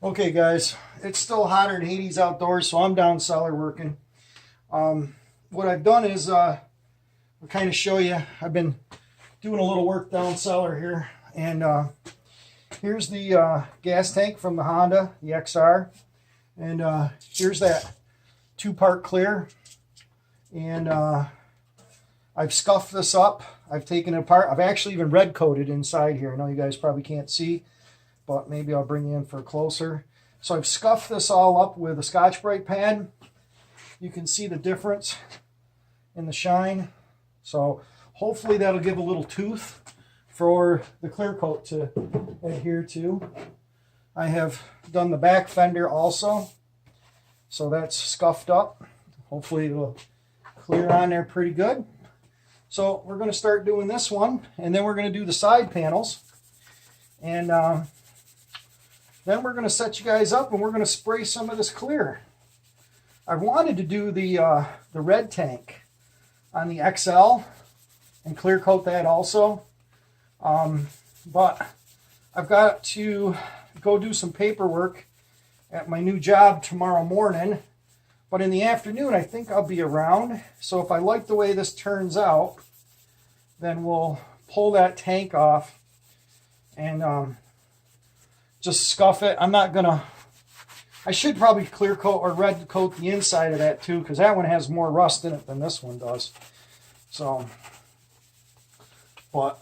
Okay, guys, it's still hotter than Hades outdoors, so I'm down cellar working. What I've done is I'll kind of show you. I've been doing a little work down cellar here, and here's the gas tank from the Honda, the XR, and here's that two-part clear, and I've scuffed this up. I've taken it apart. I've actually even red coated inside here. I know you guys probably can't see, but maybe I'll bring you in for closer. So I've scuffed this all up with a Scotch-Brite pad. You can see the difference in the shine. So hopefully that'll give a little tooth for the clear coat to adhere to. I have done the back fender also. So that's scuffed up. Hopefully it'll clear on there pretty good. So we're going to start doing this one, and then we're going to do the side panels. And then we're going to set you guys up, and we're going to spray some of this clear. I wanted to do the red tank on the XL and clear coat that also, but I've got to go do some paperwork at my new job tomorrow morning. But in the afternoon, I think I'll be around. So if I like the way this turns out, then we'll pull that tank off and just scuff it. I'm not gonna, I should probably clear coat or red coat the inside of that too, because that one has more rust in it than this one does. So, but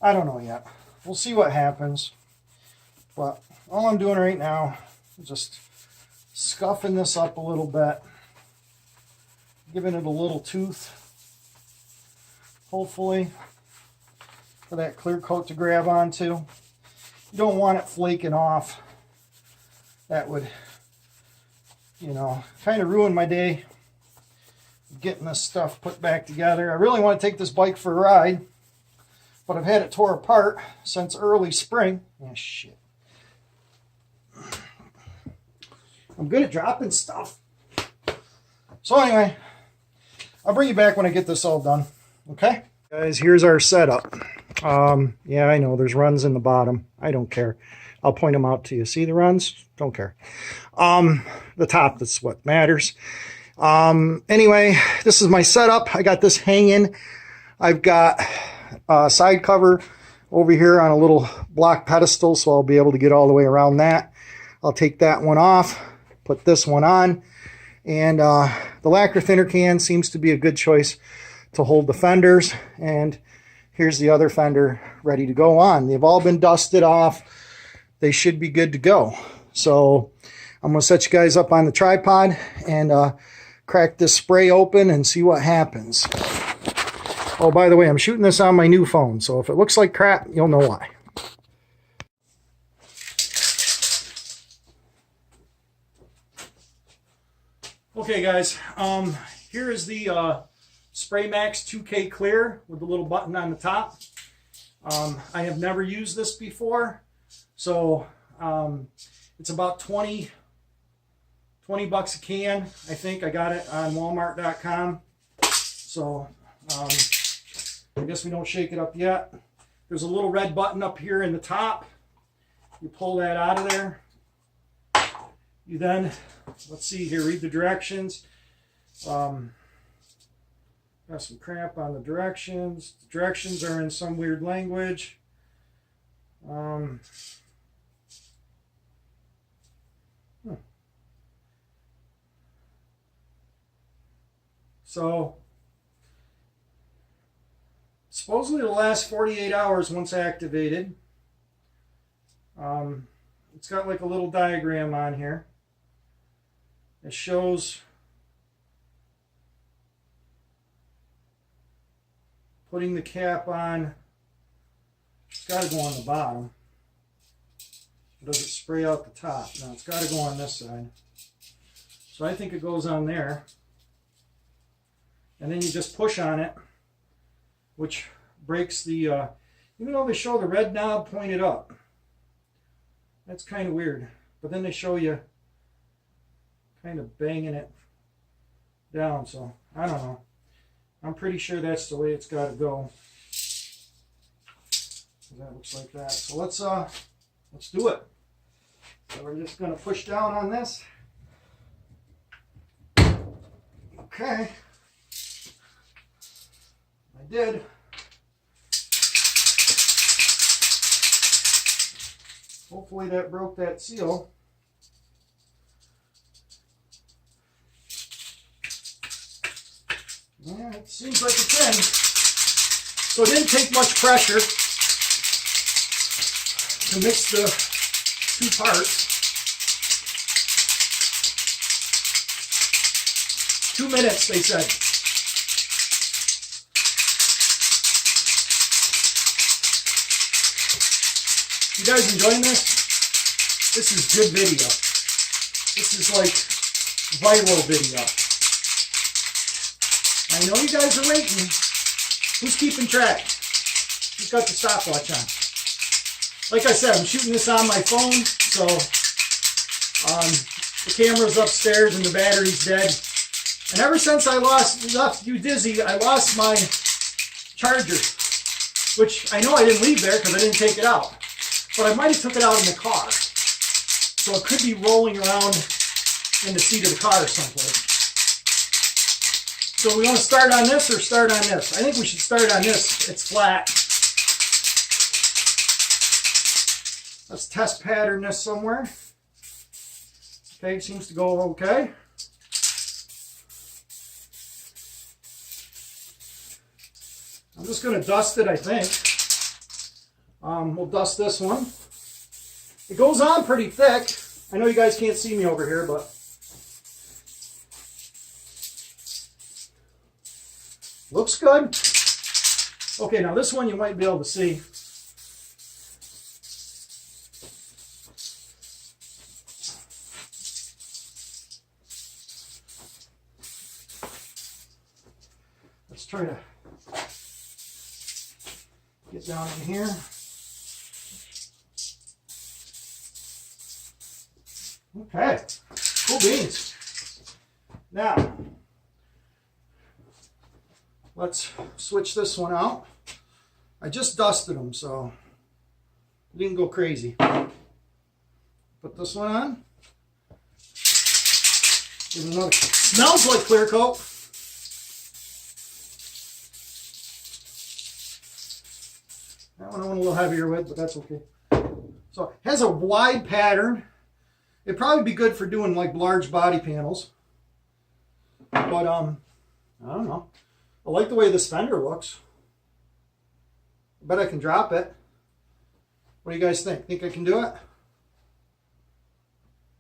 I don't know yet. We'll see what happens. But all I'm doing right now is just scuffing this up a little bit, giving it a little tooth, hopefully, for that clear coat to grab onto. You don't want it flaking off. That would, you know, kind of ruin my day getting this stuff put back together. I really want to take this bike for a ride, but I've had it tore apart since early spring. Ah, shit. I'm good at dropping stuff. So anyway, I'll bring you back when I get this all done. Okay? Guys, here's our setup. Yeah, I know there's runs in the bottom. I don't care. I'll point them out to you. See the runs? Don't care. The top, that's what matters. Anyway, this is my setup. I got this hanging. I've got a side cover over here on a little block pedestal, so I'll be able to get all the way around that. I'll take that one off, put this one on, and the lacquer thinner can seems to be a good choice to hold the fenders. And here's the other fender ready to go on. They've all been dusted off. They should be good to go. So I'm going to set you guys up on the tripod and crack this spray open and see what happens. Oh, by the way, I'm shooting this on my new phone, so if it looks like crap, you'll know why. Okay, guys, here is the Spraymax 2K Clear with the little button on the top. I have never used this before, so it's about 20 bucks a can. I think I got it on Walmart.com. So I guess we don't shake it up yet. There's a little red button up here in the top. You pull that out of there. You then, let's see here, read the directions. Got some crap on the directions. The directions are in some weird language. So, supposedly it'll last 48 hours once activated. It's got like a little diagram on here. It shows putting the cap on. It's got to go on the bottom. Does it spray out the top? No, it's got to go on this side. So I think it goes on there. And then you just push on it, which breaks the, even though they show the red knob pointed up. That's kind of weird. But then they show you kind of banging it down. So I don't know. I'm pretty sure that's the way it's got to go. That looks like that. So let's do it. So we're just going to push down on this. Okay. I did. Hopefully that broke that seal. Yeah, it seems like it can. So it didn't take much pressure to mix the two parts. 2 minutes, they said. You guys enjoying this? This is good video. This is like viral video. I know you guys are waiting. Who's keeping track? Who's got the stopwatch on? Like I said, I'm shooting this on my phone, so the camera's upstairs and the battery's dead. And ever since I left you dizzy, I lost my charger, which I know I didn't leave there because I didn't take it out. But I might have took it out in the car. So it could be rolling around in the seat of the car or someplace. So we want to start on this or start on this? I think we should start on this. It's flat. Let's test pattern this somewhere. Okay, seems to go okay. I'm just going to dust it, I think. We'll dust this one. It goes on pretty thick. I know you guys can't see me over here, but looks good. Okay, now this one you might be able to see. Let's try to get down in here. Okay, cool beans. Now, let's switch this one out. I just dusted them, so I didn't go crazy. Put this one on. Give it another. Smells like clear coat. That one I went a little heavier with, but that's okay. So it has a wide pattern. It'd probably be good for doing like large body panels. But I don't know. I like the way this fender looks. I bet I can drop it. What do you guys think? Think I can do it?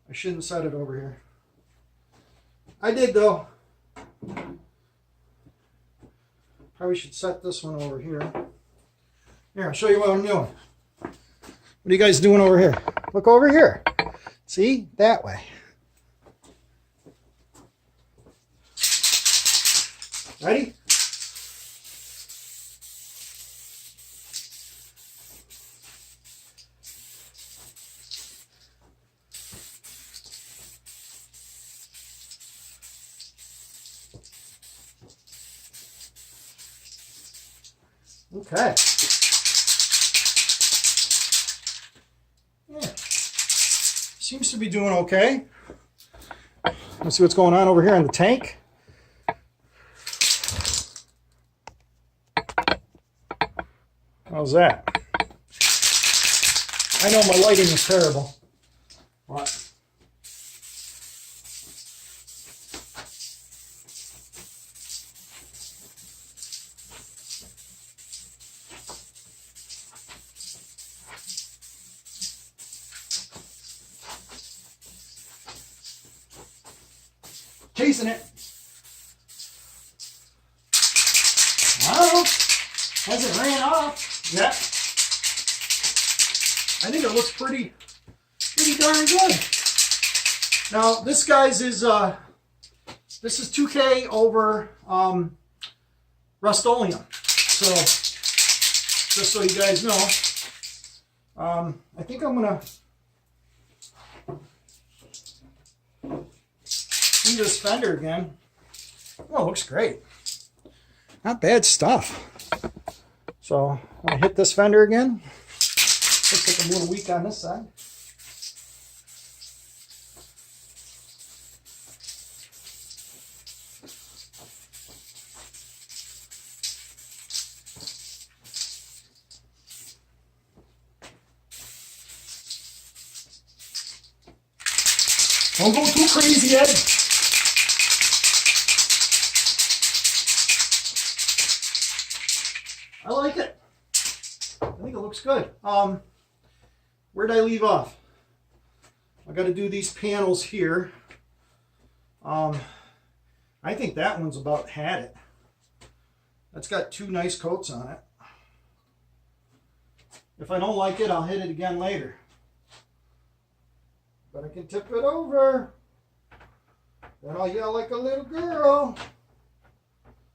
I shouldn't set it over here. I did though. Probably should set this one over here. Here, I'll show you what I'm doing. What are you guys doing over here? Look over here. See? That way. Ready? Okay. Yeah. Seems to be doing okay. Let's see what's going on over here in the tank. How's that? I know my lighting is terrible. What? Chasing it. Well, hasn't ran off yet. I think it looks pretty darn good. Now this guy's is this is 2K over Rust-Oleum. So just so you guys know, I think I'm gonna do this fender again. Oh, it looks great. Not bad stuff. So I'm gonna hit this fender again. Looks like I'm a little weak on this side. Don't go too crazy, Ed. I like it. I think it looks good. Where did I leave off? I got to do these panels here. I think that one's about had it. That's got 2 nice coats on it. If I don't like it, I'll hit it again later. But I can tip it over. Then I'll yell like a little girl.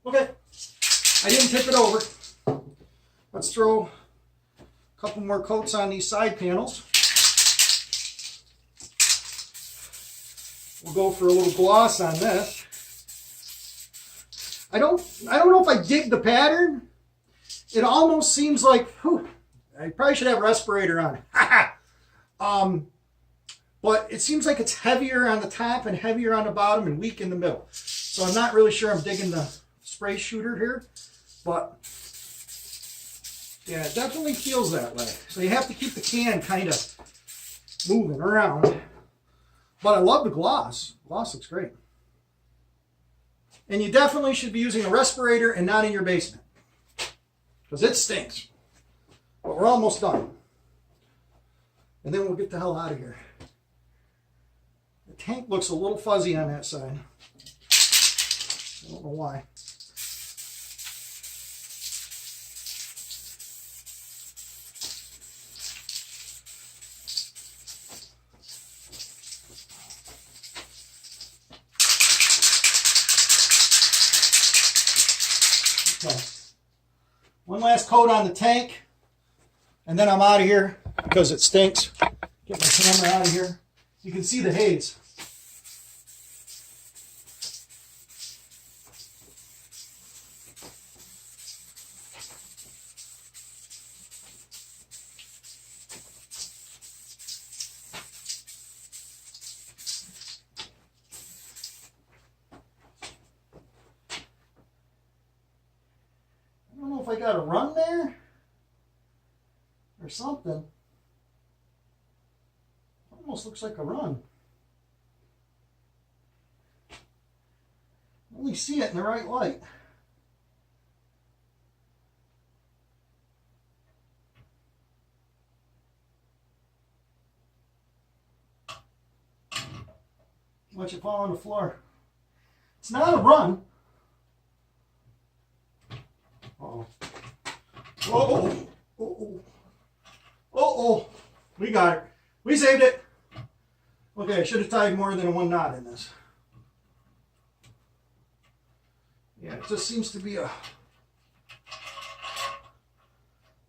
Okay, I didn't tip it over. Let's throw a couple more coats on these side panels. We'll go for a little gloss on this. I don't know if I dig the pattern. It almost seems like, whew, I probably should have a respirator on. But it seems like it's heavier on the top and heavier on the bottom and weak in the middle. So I'm not really sure I'm digging the spray shooter here, but yeah, it definitely feels that way. So you have to keep the can kind of moving around. But I love the gloss. Gloss looks great. And you definitely should be using a respirator and not in your basement, because it stinks. But we're almost done. And then we'll get the hell out of here. The tank looks a little fuzzy on that side. I don't know why. Okay. One last coat on the tank, and then I'm out of here because it stinks. Get my camera out of here. You can see the haze. I don't know if I got a run there or something. Almost looks like a run. I only see it in the right light. Watch it fall on the floor. It's not a run. Uh-oh. Uh-oh. Uh-oh. Uh-oh. We got it. We saved it. Okay, I should have tied more than 1 knot in this. Yeah, it just seems to be a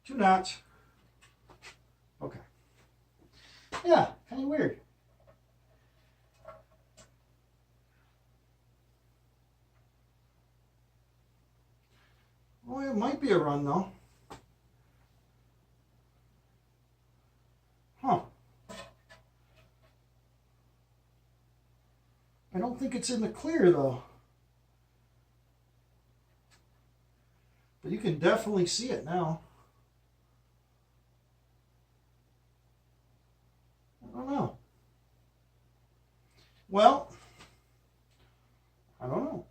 2 knots. Okay. Yeah, kind of weird. Well, it might be a run though. Huh. I don't think it's in the clear though. But you can definitely see it now. I don't know. Well, I don't know.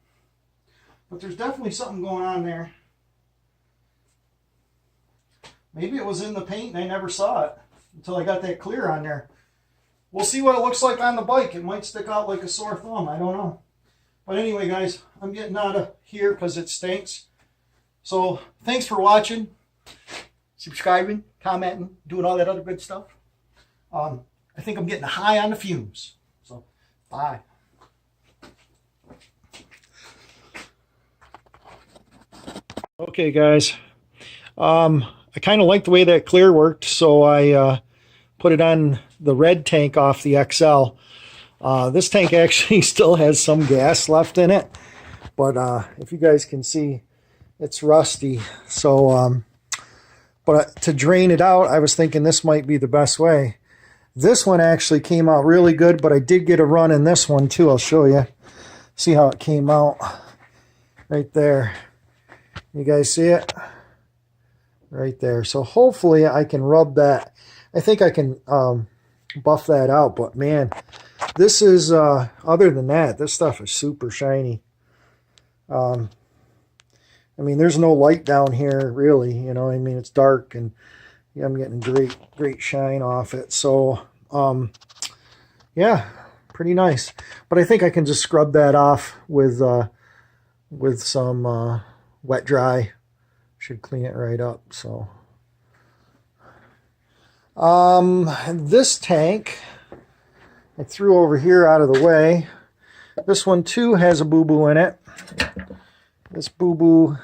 But there's definitely something going on there. Maybe it was in the paint and I never saw it until I got that clear on there. We'll see what it looks like on the bike. It might stick out like a sore thumb. I don't know. But anyway, guys, I'm getting out of here because it stinks. So thanks for watching, subscribing, commenting, doing all that other good stuff. I think I'm getting high on the fumes. So bye. Okay, guys. I kind of like the way that clear worked, so I put it on the red tank off the XL. This tank actually still has some gas left in it, but if you guys can see, it's rusty. So, but to drain it out, I was thinking this might be the best way. This one actually came out really good, but I did get a run in this one too. I'll show you. See how it came out right there. You guys see it? Right there. So hopefully I can rub that. I think I can buff that out, but man, This is, other than that, this stuff is super shiny. I mean, there's no light down here, really. You know, I mean, it's dark, and yeah, I'm getting great shine off it. So, yeah, pretty nice. But I think I can just scrub that off with some wet dry. Should clean it right up. So, this tank I threw over here out of the way. This one too has a boo-boo in it. This boo-boo,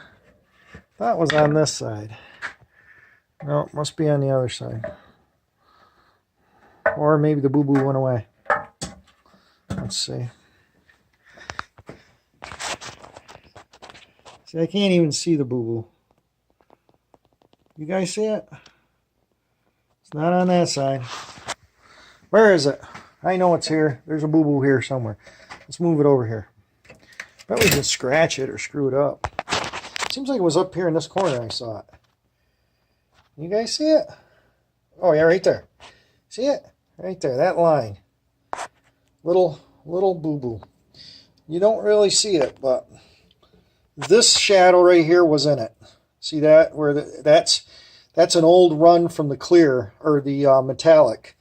that was on this side. No, it must be on the other side. Or maybe the boo-boo went away. Let's see. See, I can't even see the boo-boo. You guys see it? It's not on that side. Where is it? I know it's here. There's a boo-boo here somewhere. Let's move it over here. Bet we can scratch it or screw it up. Seems like it was up here in this corner I saw it. You guys see it? Oh yeah, right there. See it? Right there, that line. Little boo-boo. You don't really see it, but this shadow right here was in it. See that? Where that's an old run from the clear, or the metallic.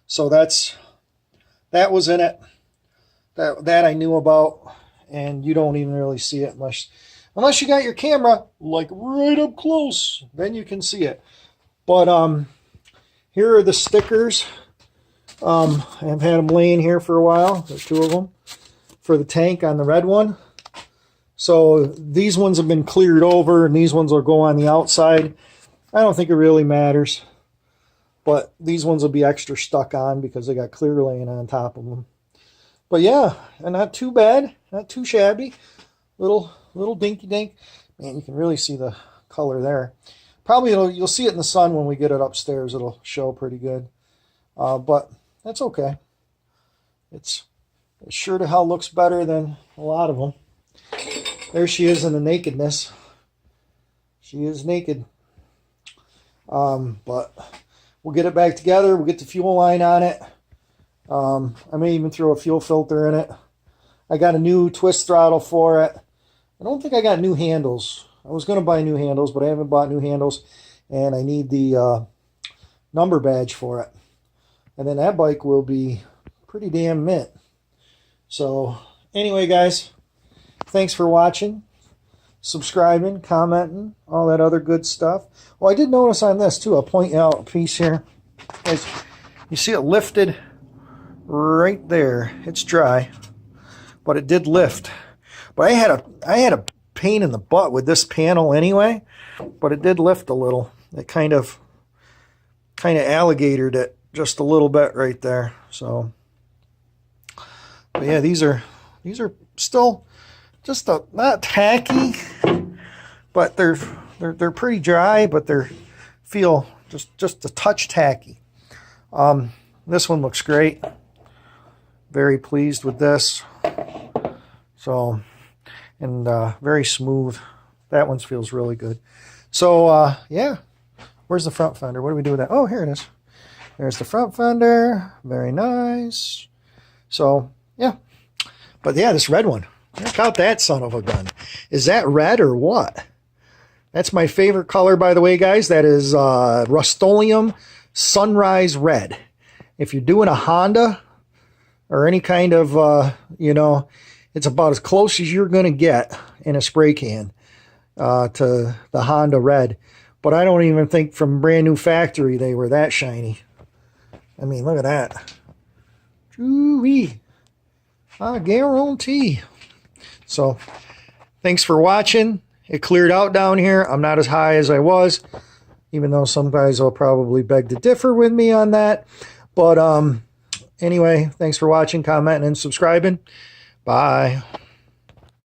So that was in it. That I knew about, and you don't even really see it unless you got your camera like right up close. Then you can see it. But here are the stickers. I've had them laying here for a while. There's 2 of them for the tank on the red one. So these ones have been cleared over, and these ones will go on the outside. I don't think it really matters, but these ones will be extra stuck on because they got clear laying on top of them. But yeah, and not too bad, not too shabby. Little dinky dink. Man, you can really see the color there. Probably you'll see it in the sun when we get it upstairs. It'll show pretty good. But that's okay. It sure to hell looks better than a lot of them. There she is in the nakedness. She is naked. But we'll get it back together. We'll get the fuel line on it. I may even throw a fuel filter in it. I got a new twist throttle for it. I don't think I got new handles. I was going to buy new handles, but I haven't bought new handles. And I need the number badge for it. And then that bike will be pretty damn mint. So anyway, guys, thanks for watching, subscribing, commenting, all that other good stuff. Well, I did notice on this too. I'll point out a piece here. Guys, you see it lifted right there. It's dry, but it did lift. But I had a pain in the butt with this panel anyway, but it did lift a little. It kind of alligatored it just a little bit right there. So, but yeah, these are still just not tacky, but they're pretty dry, but they feel just a touch tacky. This one looks great. Very pleased with this. So, and very smooth. That one feels really good. So yeah, where's the front fender? What do we do with that? Oh, here it is. There's the front fender. Very nice. So yeah, but yeah, this red one. Check out that son of a gun. Is that red or what? That's my favorite color, by the way, guys. That is Rust-Oleum Sunrise Red. If you're doing a Honda or any kind of, it's about as close as you're going to get in a spray can to the Honda Red. But I don't even think from brand new factory they were that shiny. I mean, look at that. Ooh-wee. I guarantee. So, thanks for watching. It cleared out down here. I'm not as high as I was, even though some guys will probably beg to differ with me on that. But anyway, thanks for watching, commenting, and subscribing. Bye.